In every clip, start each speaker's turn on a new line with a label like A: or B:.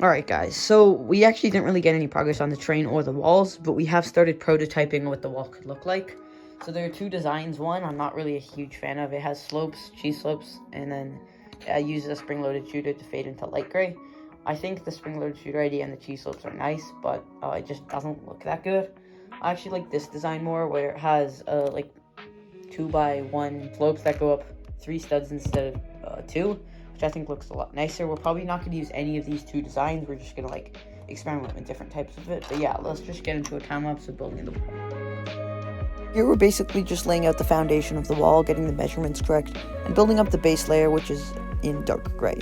A: Alright guys, so we actually didn't really get any progress on the train or the walls, but we have started prototyping what the wall could look like. So there are two designs. One I'm not really a huge fan of. It has slopes, cheese slopes, and then it uses a spring-loaded shooter to fade into light gray. I think the spring-loaded shooter idea and the cheese slopes are nice, but it just doesn't look that good. I actually like this design more, where it has like 2x1 slopes that go up 3 studs instead of 2, which I think looks a lot nicer. We're probably not going to use any of these two designs. We're just going to like experiment with different types of it. But yeah, let's just get into a time lapse of building the wall.
B: Here we're basically just laying out the foundation of the wall, getting the measurements correct, and building up the base layer, which is in dark gray.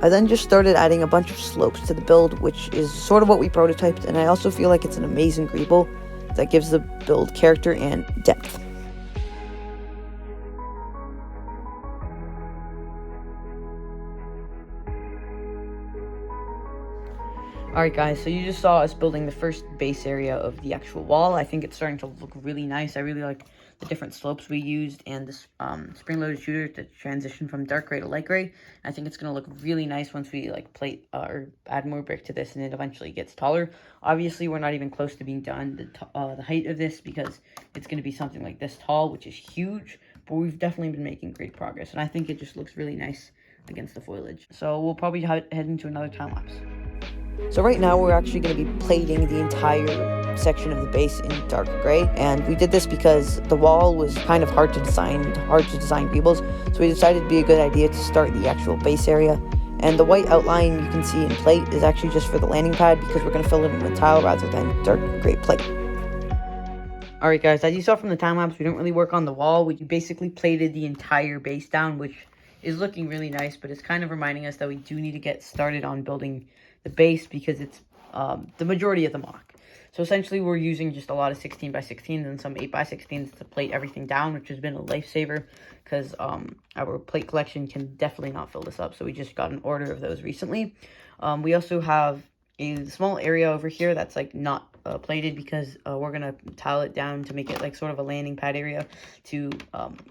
B: I then just started adding a bunch of slopes to the build, which is sort of what we prototyped, and I also feel like it's an amazing greeble that gives the build character and depth.
A: Alright guys, so you just saw us building the first base area of the actual wall. I think it's starting to look really nice. I really like the different slopes we used and this spring-loaded shooter to transition from dark gray to light gray. I think it's going to look really nice once we like plate or add more brick to this and it eventually gets taller. Obviously, we're not even close to being done the height of this because it's going to be something like this tall, which is huge, but we've definitely been making great progress, and I think it just looks really nice against the foliage. So we'll probably head into another time lapse.
B: So right now we're actually going to be plating the entire section of the base in dark gray, and we did this because the wall was kind of hard to design greebles, so we decided it'd be a good idea to start the actual base area. And the white outline you can see in plate is actually just for the landing pad because we're going to fill it in with tile rather than dark gray plate.
A: Alright guys, as you saw from the time lapse, we didn't really work on the wall. We basically plated the entire base down, which is looking really nice, but it's kind of reminding us that we do need to get started on building the base because it's the majority of the mock. So essentially we're using just a lot of 16x16s and some 8x16s to plate everything down, which has been a lifesaver because our plate collection can definitely not fill this up. So we just got an order of those recently. We also have a small area over here that's like not plated because we're gonna tile it down to make it like sort of a landing pad area to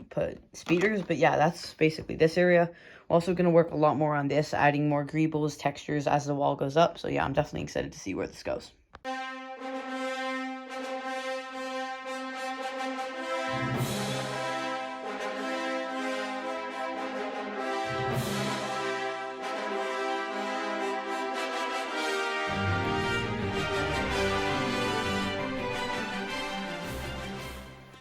A: put speeders. But yeah, that's basically this area. We're also gonna work a lot more on this, adding more greebles, textures as the wall goes up. So yeah, I'm definitely excited to see where this goes.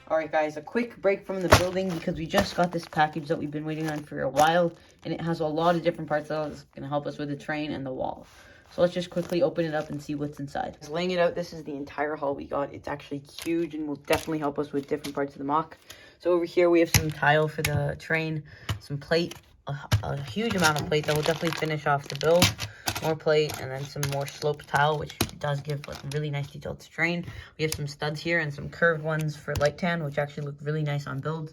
A: Alright guys, a quick break from the building because we just got this package that we've been waiting on for a while, and it has a lot of different parts that is going to help us with the train and the wall. So let's just quickly open it up and see what's inside. Just laying it out, this is the entire haul we got. It's actually huge and will definitely help us with different parts of the mock. So over here we have some tile for the train, some plate, a huge amount of plate that will definitely finish off the build. More plate, and then some more slope tile, which does give like really nice detail to train. We have some studs here and some curved ones for light tan, which actually look really nice on builds.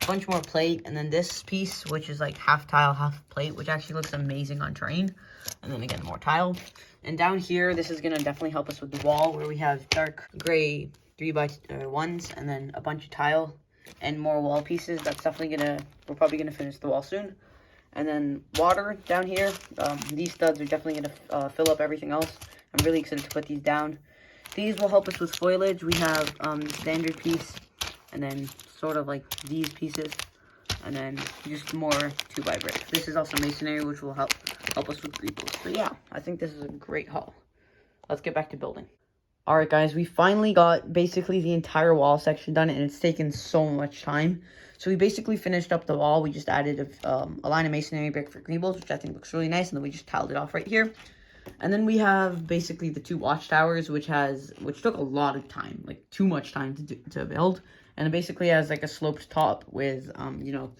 A: A bunch more plate, and then this piece, which is like half tile, half plate, which actually looks amazing on train. And then again, more tile. And down here, this is going to definitely help us with the wall, where we have dark gray 3x1s, and then a bunch of tile and more wall pieces. That's definitely we're probably gonna finish the wall soon. And then water down here. These studs are definitely going to fill up everything else. I'm really excited to put these down. These will help us with foliage. We have the standard piece, and then sort of like these pieces, and then just more 2x brick. This is also masonry, which will help us with greebles. So yeah, I think this is a great haul. Let's get back to building. Alright guys, we finally got basically the entire wall section done, and it's taken so much time. So we basically finished up the wall. We just added a line of masonry brick for greebles, which I think looks really nice, and then we just tiled it off right here. And then we have basically the two watchtowers, which took a lot of time, like too much time to build. And it basically has like a sloped top with you know,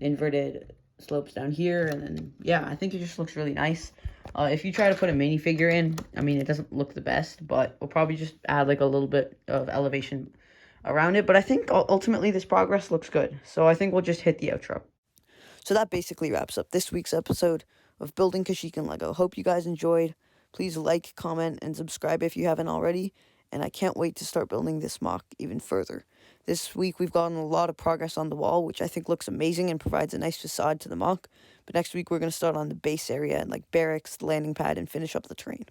A: inverted slopes down here, and then yeah, I think it just looks really nice. If you try to put a minifigure in, I mean, it doesn't look the best, but we'll probably just add like a little bit of elevation around it. But I think ultimately this progress looks good, so I think we'll just hit the outro.
B: So that basically wraps up this week's episode of Building Kashyyyk and Lego. Hope you guys enjoyed. Please like, comment, and subscribe if you haven't already, and I can't wait to start building this mock even further. This week we've gotten a lot of progress on the wall, which I think looks amazing and provides a nice facade to the mock. But next week we're going to start on the base area and like barracks, the landing pad, and finish up the train.